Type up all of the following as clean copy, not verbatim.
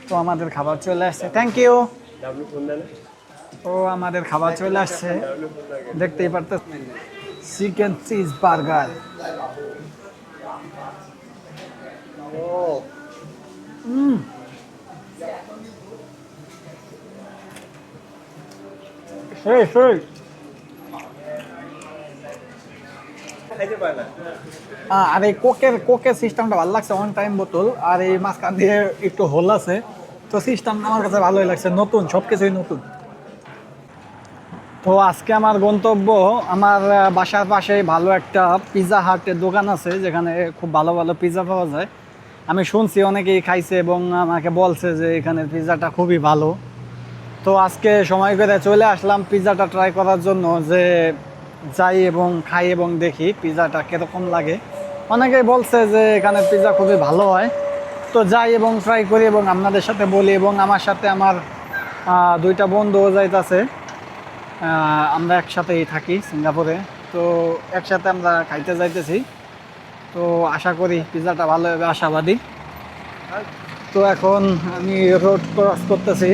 তো আমাদের খাবার চলে আসছে, থ্যাংক ইউ। তো আমাদের খাবার চলে আসছে, দেখতেই পারতেন, চিকেন চিজ বার্গার। হুম, সেই সেই। আর এই কোকের কোকের সিস্টেমটা ভালো লাগছে, অন টাইম বোতল, আর এই মাঝখান দিয়ে একটু হোল আছে। তো সিস্টেম আমার কাছে ভালোই লাগছে, নতুন, সব কিছুই নতুন। তো আজকে আমার গন্তব্য, আমার বাসার পাশেই ভালো একটা পিৎজা হাটের দোকান আছে, যেখানে খুব ভালো ভালো পিৎজা পাওয়া যায়। আমি শুনছি অনেকেই খাইছে এবং আমাকে বলছে যে এখানের পিৎজাটা খুবই ভালো। তো আজকে সময় করে চলে আসলাম পিৎজাটা ট্রাই করার জন্য, যে যাই এবং খাই এবং দেখি পিৎজাটা কীরকম লাগে। অনেকেই বলছে যে এখানের পিৎজা খুবই ভালো হয়। তো যাই এবং ট্রাই করি এবং আপনাদের সাথে বলি, এবং আমার সাথে আমার দুইটা বন্ধুও যাইতাছে। আমরা একসাথেই থাকি সিঙ্গাপুরে। তো একসাথে আমরা খাইতে যাইতেছি। তো আশা করি পিৎজাটা ভালো হবে, আশাবাদী। তো এখন আমি রোড ক্রস করতেছি।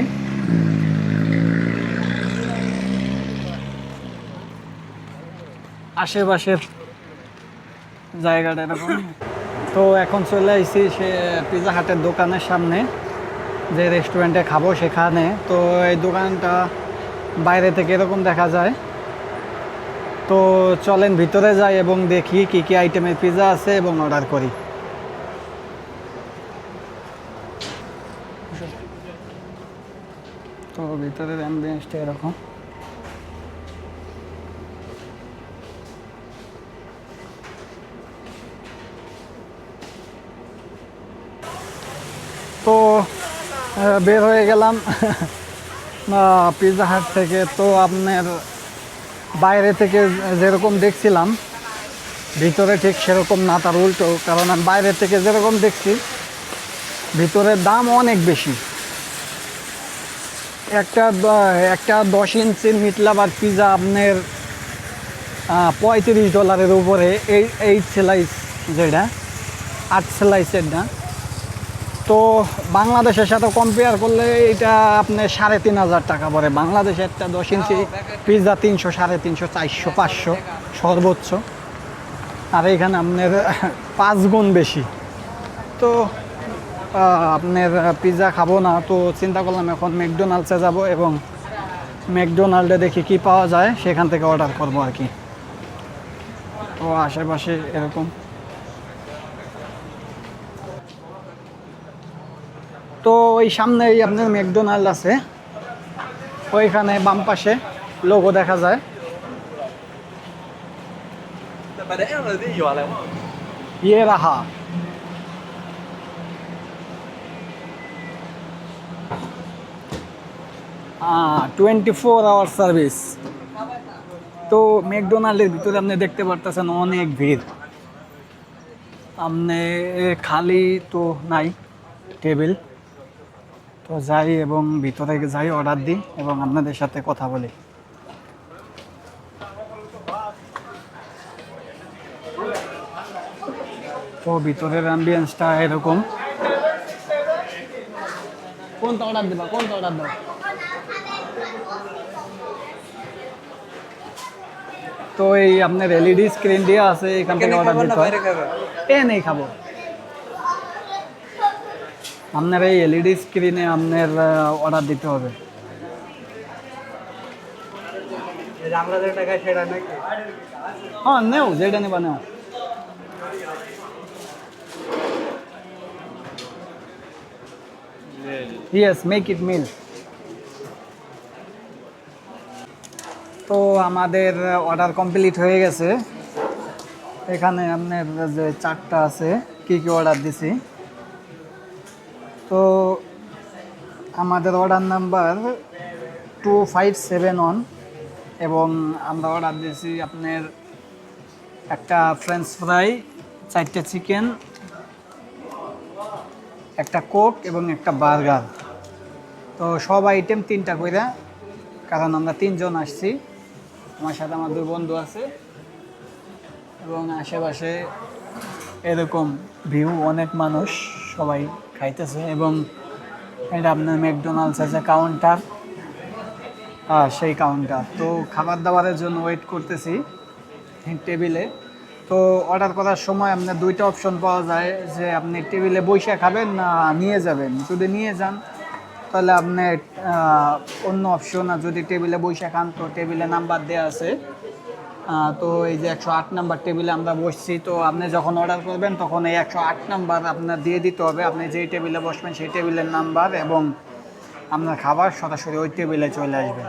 আশেপাশের জায়গাটা এরকম। তো এখন চলে আসছি সে পিৎজা হাটের দোকানের সামনে, যে রেস্টুরেন্টে খাবো সেখানে। তো এই দোকানটা বাইরে থেকে এরকম দেখা যায়। তো চলেন ভিতরে যাই এবং দেখি কি কি আইটেমের পিৎজা আছে এবং অর্ডার করি। তো ভিতরের অ্যাম্বিয়েন্সটা এরকম। তো বের হয়ে গেলাম পিৎজা হাট থেকে। তো আপনার বাইরে থেকে যেরকম দেখছিলাম, ভিতরে ঠিক সেরকম না, তার উল্টো। কারণ আমি বাইরে থেকে যেরকম দেখছি, ভিতরের দাম অনেক বেশি। একটা একটা 10 ইঞ্চির মিটলাবার পিৎজা আপনার $35 উপরে। এই স্লাইস, যেটা 8 স্লাইসের না। তো বাংলাদেশের সাথে কম্পেয়ার করলে এটা আপনার 3,500 টাকা পড়ে। বাংলাদেশে একটা 10 ইঞ্চি পিৎজা 300, 350, 400, 500 সর্বোচ্চ। আর এখানে আপনার 5 গুণ বেশি। তো আপনার পিৎজা খাবো না, তো চিন্তা করলাম এখন ম্যাকডোনাল্ডসে যাব এবং ম্যাকডোনাল্ডে দেখি কি পাওয়া যায়, সেখান থেকে অর্ডার করবো আর কি। তো আশেপাশে এরকম। তো ওই সামনেই আপনার ম্যাকডোনাল্ড আছে, ওইখানে বাম পাশে লোগো দেখা যায়। ইয়ে রাহা। 24 আওয়ার সার্ভিস। তো ম্যাকডোনাল্ডের ভিতরে আপনি দেখতে পারতেছেন অনেক ভিড়। আপনি খালি তো নাই টেবিল। তো যাই এবং ভিতরে যাই, অর্ডার দিই এবং আপনাদের সাথে কথা বলি। তো ভিতরের অ্যাম্বিয়েন্সটা এরকম। কোনটা অর্ডার দেবা, কোনটা অর্ডার দাও? তো এই আপনার এলইডি স্ক্রিন দিয়ে আছে, এখান থেকে অর্ডার দিতে হয়। নেই খাবো। আপনার এই এলইডি স্ক্রিনে আপনার অর্ডার দিতে হবে। হ্যাঁ, নেও যেটা নেবা নেও। ইয়েস, মেক ইট মিল। তো আমাদের অর্ডার কমপ্লিট হয়ে গেছে। এখানে আপনার যে চারটা আছে, কি কি অর্ডার দিছি। তো আমাদের অর্ডার নাম্বার 2571 এবং আমরা অর্ডার দিয়েছি আপনার একটা ফ্রেঞ্চ ফ্রাই, 4টা চিকেন, একটা কোক এবং একটা বার্গার। তো সব আইটেম 3টা কইরা, কারণ আমরা 3 জন আসছি। আমার সাথে আমার 2 বন্ধু আছে এবং আশেপাশে এরকম ভিউ, অনেক মানুষ সবাই খাইতেছে এবং এটা আপনার ম্যাকডোনাল্ডস আছে কাউন্টার, সেই কাউন্টার। তো খাবার দাবারের জন্য ওয়েট করতেছি টেবিলে। তো অর্ডার করার সময় আপনার দুইটা অপশন পাওয়া যায়, যে আপনি টেবিলে বসে খাবেন না নিয়ে যাবেন। যদি নিয়ে যান তাহলে আপনি অন্য অপশন, আর যদি টেবিলে বসে খান তো টেবিলে নাম্বার দেওয়া আছে। তো এই যে 108 নাম্বার টেবিলে আমরা বসছি। তো আপনি যখন অর্ডার করবেন তখন এই 108 নাম্বার আপনার দিয়ে দিতে হবে, আপনি যেই টেবিলে বসবেন সেই টেবিলের নাম্বার, এবং আপনার খাবার সরাসরি ওই টেবিলে চলে আসবে।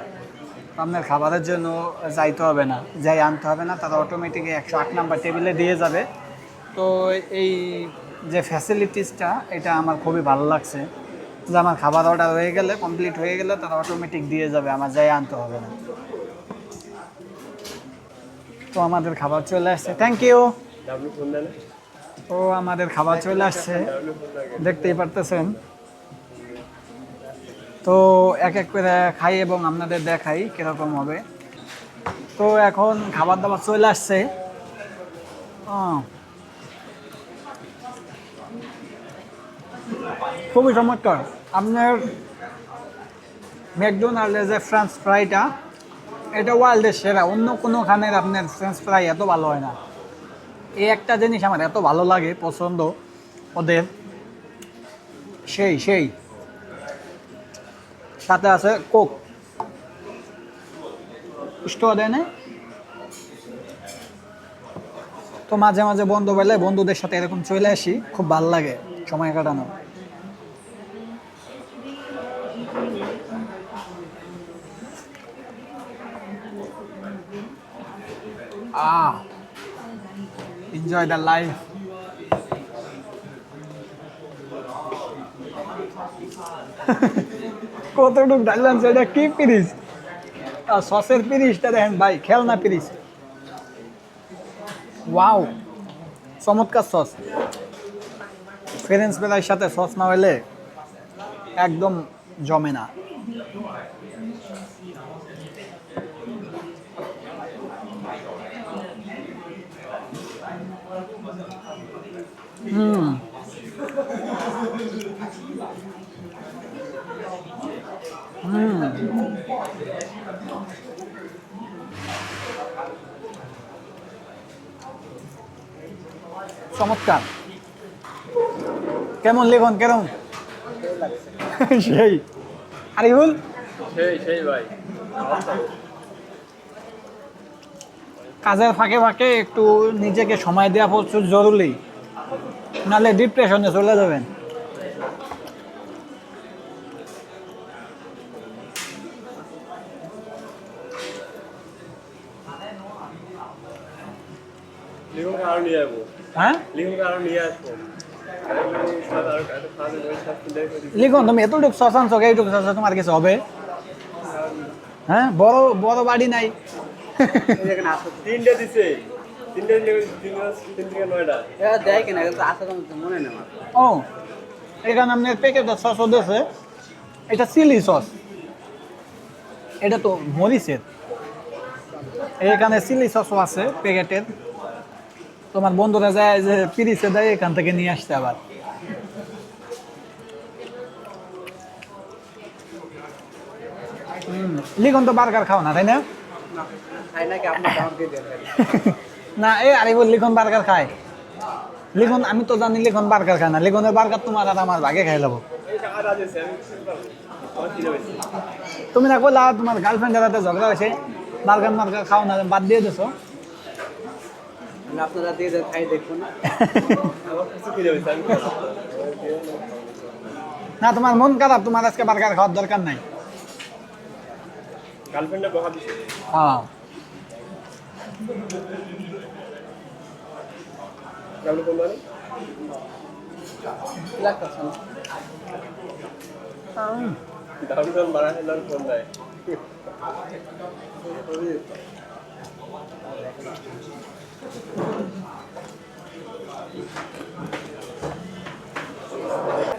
আপনার খাবারের জন্য যাইতে হবে না, যাই আনতে হবে না, তারা অটোমেটিক 108 নাম্বার টেবিলে দিয়ে যাবে। তো এই যে ফ্যাসিলিটিসটা, এটা আমার খুবই ভালো লাগছে, যে আমার খাবার অর্ডার হয়ে গেলে, কমপ্লিট হয়ে গেলে তারা অটোমেটিক দিয়ে যাবে, আমার যাই আনতে হবে না। তো আমাদের খাবার চলে আসছে, থ্যাংক ইউ। তো আমাদের খাবার চলে আসছে, দেখতেই পারতেছেন। তো এক এক করে খাই এবং আপনাদের দেখাই কীরকম হবে। তো এখন খাবার দাবার চলে আসছে। খুবই চমৎকার। আপনার ম্যাকডোনাল্ডের যে ফ্রেঞ্চ ফ্রাইটা, এটা ওয়ার্ল্ডের সেরা। অন্য কোনোখানের আপনার ফ্রেঞ্চ ফ্রাই এত ভালো হয় না। এই একটা জিনিস আমার এত ভালো লাগে, পছন্দ ওদের, সেই সাথে আছে কোক, স্টোর দেয় না। তো মাঝে মাঝে বন্ধু পেলে বন্ধুদের সাথে এরকম চলে আসি, খুব ভালো লাগে সময় কাটানো। Enjoy the life. কতটুক ডাইলাম, সেটা কি পিরিস, সসের পিরিসটা দেখেন ভাই, খেলনা পিরিস। ওয়াও, চমৎকার সস। ফ্রেঞ্চ ফ্রাইয়ের সাথে সস না হলে একদম জমে না। চমৎকার। কেমন লেখন, কেমন সেই আরিফুল? সেই ভাই, কাজের ফাঁকে ফাঁকে একটু নিজেকে সময় দেওয়া প্রচুর জরুরি, নাহলে ডিপ্রেশনে চলে যাবেন। লিখুন আরো নিয়ে যাবো। হ্যাঁ, লিখুন আরো নিয়ে আসবো। লিখন তুমি এতটুকু সস আনছো, এইটুকু সস তোমার কিছু হবে? হ্যাঁ, বড় বড় বাড়ি নাই। তিনটে দিছে, তিনটে তিন থেকে 9টা দেয় কিনা কিন্তু আসলে মনে নেই আমার। ও, এখানে আপনার প্যাকেটের সসও দিয়েছে, এটা চিলি সস, এটা তো মরিচের। এখানে চিলি সসও আছে প্যাকেটের। তোমার বন্ধুরা যায় যে পিরিসে দেয়, এখান থেকে নিয়ে আসতে আবার। লিখন তো বার্গার খাও না, তাই না? খাই নাকি আপনি দাম দিয়ে দেন। না, এই আরিফুল লিখন বার্গার খায়। লিখন, আমি তো জানি লিখন বার্গার খায় না। লিখনের বার্গার তোমার আর আমার ভাগে খাই নেবো। তুমি না বললা তোমার গার্লফ্রেন্ডের সাথে ঝগড়া হয়েছে, বার্গার মার্গার খাও না, বাদ দিয়ে দিছো। আপনারা দিয়ে দেন, খাই দেখুন। না, তোমার মন খারাপ, তোমার আজকে বার্গার খাওয়ার দরকার নাই। গার্লফ্রেন্ডে বকা দিছে। হ্যাঁ, গার্লফ্রেন্ড কোন মানে? লাগতেছে না। দাম বাড়া হেলার ফোন দেয়।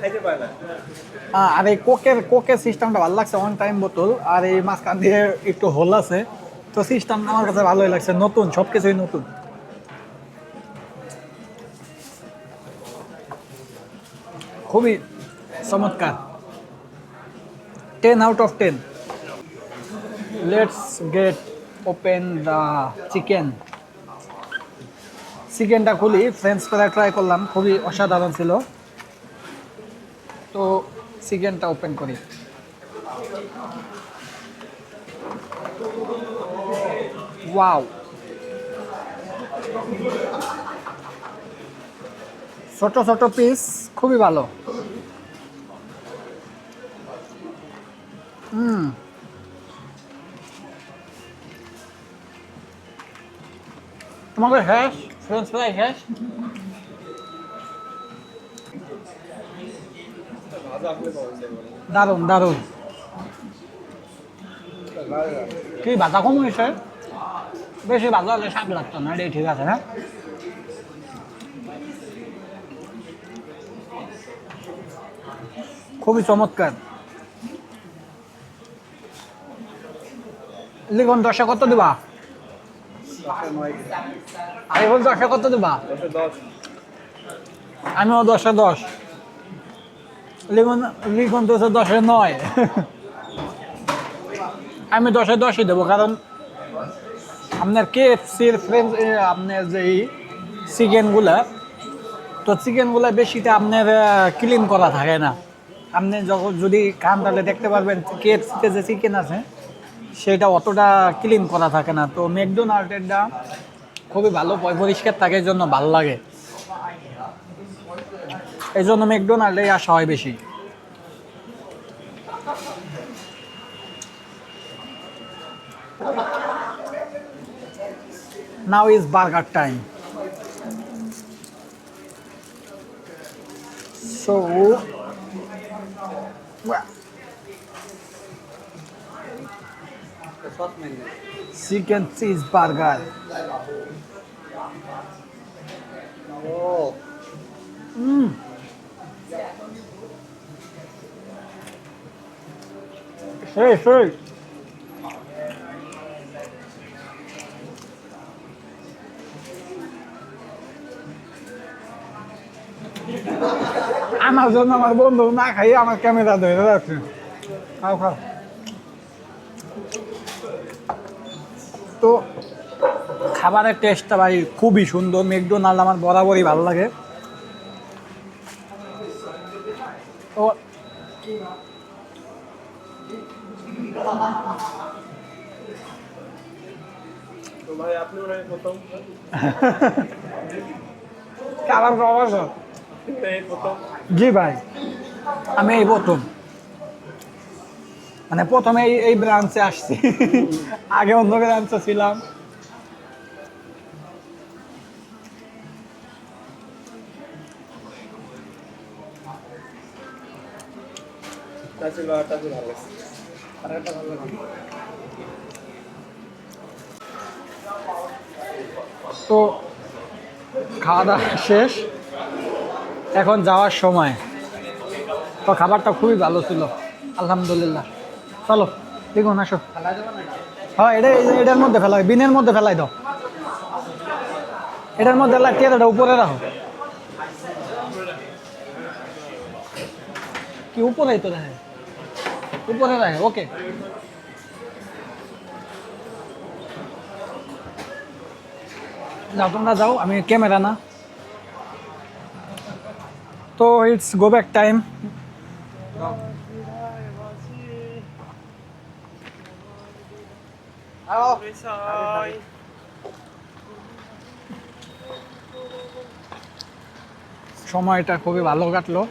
খাইতে পারে না। আর এই কোকের সিস্টেমটা ভালো লাগছে, অন টাইম বোতল, আর এই মাঝখান দিয়ে একটু হোল আছে। তো সিস্টেম আমার কাছে ভালোই লাগছে, নতুন, সব কিছুই নতুন। খুবই চমৎকার। 10 out of 10. Let's get open the chicken. চিকেনটা খুলি, ফ্রেঞ্চ ফ্রাই ট্রাই করলাম, খুবই অসাধারণ ছিল। তো চিকেনটা ওপেন করি। ওয়াও, ছোট ছোট পিস, খুবই ভালো। তোমাকে হ্যাশ ফ্রেঞ্চ ফ্রাই হ্যাশ ভাজা আসলে পাওয়া যায় বলে। দারুণ দারুণ। কি ভাজা কম হয়েছে? বেশি ভাজা হলে স্বাদ লাগতো না, এটাই ঠিক আছে। হ্যাঁ, খুবই চমৎকার। লিখন 10-এ কত দিবা? 9 আমি বল 10-এ কত দিবা? 10 আমিও 10-এ 10। লিখন লিখন তো 10-এ 9। আমি 10-এ 10ই দেবো, কারণ আপনার KFC-র ফ্রেঞ্চ আপনার যে চিকেনগুলা, তো চিকেনগুলা বেশিটা আপনার ক্লিন করা থাকে না। আপনি যখন যদি খান তাহলে দেখতে পারবেন KFC-তে যে চিকেন আছে সেটা অতটা ক্লিন করা থাকে না। তো ম্যাকডোনাল্ডেরটা খুবই ভালো, পরিষ্কার থাকে, এই জন্য ভালো লাগে। এই জন্য ম্যাকডোনাল্ডে আসা হয় বেশি। Now is burger time. So, sauce main chicken cheese burger. ও Hey, hey. আমার জন্য আমার বন্ধু না খাইয়ে আমার ক্যামেরা ধরে রাখছে। খাও খাও। তো খাবারের টেস্টটা ভাই খুবই সুন্দর। ম্যাকডোনাল্ড আমার বরাবরই ভালো লাগে। তো তো ভাই আপনি মনে হয় প্রথম খাবার খাওয়ার এই প্রথম জি ভাই, আমি এই প্রথম, মানে প্রথমে এই ব্রাঞ্চে আসছি। আগে অন্য ব্রাঞ্চে ছিলাম। ছিল আটা ভালো লাগছে। আর একটা ভালো লাগে তো খাওয়া দাওয়া শেষ, এখন যাওয়ার সময়। তো খাবারটা খুবই ভালো ছিল, আলহামদুলিল্লাহ। চলো দেখুন, আসো। খালা যাবে না হ্যাঁ, এটার মধ্যে ফেলাই, বিনের মধ্যে ফেলাই দাও। এটার মধ্যে টেরাটা উপরে রাখো। কি উপরেই তো রাখে, উপরে রাখে। ওকে, যাও তোমরা যাও, আমি ক্যামেরা না। তো ইটস গো ব্যাক টাইম। সময়টা খুবই ভালো কাটলো।